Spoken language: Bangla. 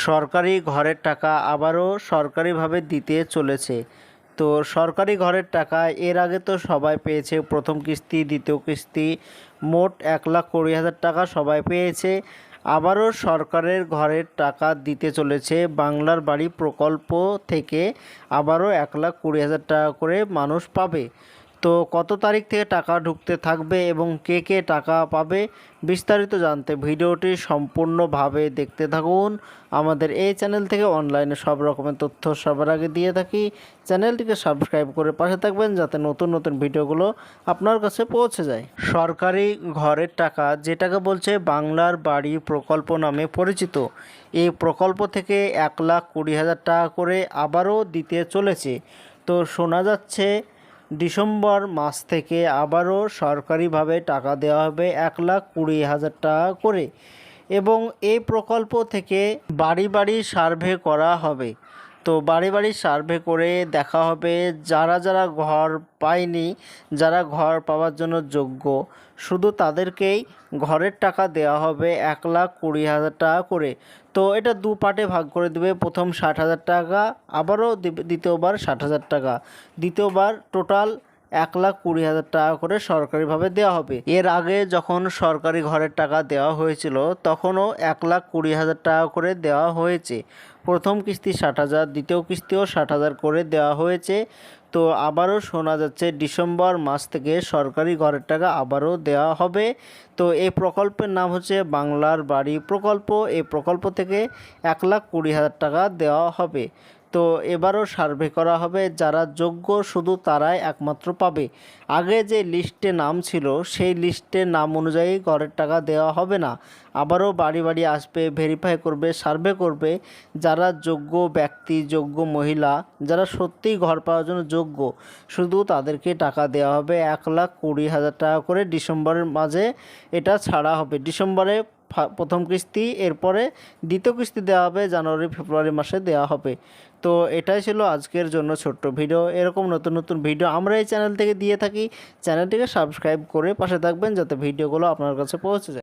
সরকারি ঘরের টাকা আবারও সরকারিভাবে দিতে চলেছে। তো সরকারি ঘরের টাকা এর আগে তো সবাই পেয়েছে, প্রথম কিস্তি, দ্বিতীয় কিস্তি, মোট 1,20,000 টাকা সবাই পেয়েছে। আবারও সরকারের ঘরের টাকা দিতে চলেছে বাংলার বাড়ি প্রকল্প থেকে, আবারও 1,20,000 টাকা করে মানুষ পাবে। তো কত তারিখ থেকে টাকা ঢুকতে থাকবে এবং কে কে টাকা পাবে বিস্তারিত জানতে ভিডিওটি সম্পূর্ণভাবে দেখতে থাকুন। আমাদের এই চ্যানেল থেকে অনলাইনে সব রকমের তথ্য সবার আগে দিয়ে থাকি। চ্যানেলটিকে সাবস্ক্রাইব করে পাশে থাকবেন যাতে নতুন নতুন ভিডিওগুলো আপনার কাছে পৌঁছে যায়। সরকারি ঘরের টাকা, যেটাকে বলছে বাংলার বাড়ি প্রকল্প নামে পরিচিত, এই প্রকল্প থেকে 1,20,000 টাকা করে আবারও দিতে চলেছে। তো শোনা যাচ্ছে ডিসেম্বর মাস থেকে আবারও সরকারিভাবে টাকা দেওয়া হবে 1,20,000 টাকা করে, এবং এই প্রকল্প থেকে বাড়ি বাড়ি সার্ভে করা হবে। তো বাড়ি বাড়ি সার্ভে করে দেখা হবে যারা যারা ঘর পায়নি, যারা ঘর পাওয়ার জন্য যোগ্য, শুধু তাদেরকেই ঘরের টাকা দেওয়া হবে 1,20,000 টাকা করে। তো এটা দু পার্টে ভাগ করে দেবে, প্রথম 60,000 টাকা, আবারও দ্বিতীয়বার 60,000 টাকা, দ্বিতীয়বার টোটাল 1,20,000 টাকা করে সরকারিভাবে দেওয়া হবে। এর আগে যখন সরকারি ঘরের টাকা দেওয়া হয়েছিল তখনও 1,20,000 টাকা করে দেওয়া হয়েছে। প্রথম কিস্তি 60,000, দ্বিতীয় কিস্তিও 60,000 করে দেওয়া হয়েছে। তো আবারও শোনা যাচ্ছে ডিসেম্বর মাস থেকে সরকারি ঘরের টাকা আবারও দেওয়া হবে। তো এই প্রকল্পের নাম হচ্ছে বাংলার বাড়ি প্রকল্প। এই প্রকল্প থেকে 1,20,000 টাকা দেওয়া হবে। তো এবারও সার্ভে করা হবে, যারা যোগ্য শুধু তারাই একমাত্র পাবে। আগে যে লিস্টে নাম ছিল সেই লিস্টের নাম অনুযায়ী ঘরের টাকা দেওয়া হবে না, আবারও বাড়ি বাড়ি আসবে, ভেরিফাই করবে, সার্ভে করবে। যারা যোগ্য ব্যক্তি, যোগ্য মহিলা, যারা সত্যিই ঘর পাওয়ার জন্য যোগ্য, শুধু তাদেরকে টাকা দেওয়া হবে 1,20,000 টাকা করে। ডিসেম্বরের মাঝে এটা ছাড়া হবে। ডিসেম্বরে প্রথম কিস্তি, এরপরে দ্বিতীয় কিস্তি দেওয়া হবে জানুয়ারি ফেব্রুয়ারি মাসে দেওয়া হবে। তো এটাই ছিল আজকের জন্য ছোট্ট ভিডিও। এরকম নতুন নতুন ভিডিও আমরা এই চ্যানেল থেকে দিয়ে থাকি। চ্যানেলটিকে সাবস্ক্রাইব করে পাশে থাকবেন যাতে ভিডিওগুলো আপনার কাছে পৌঁছে যায়।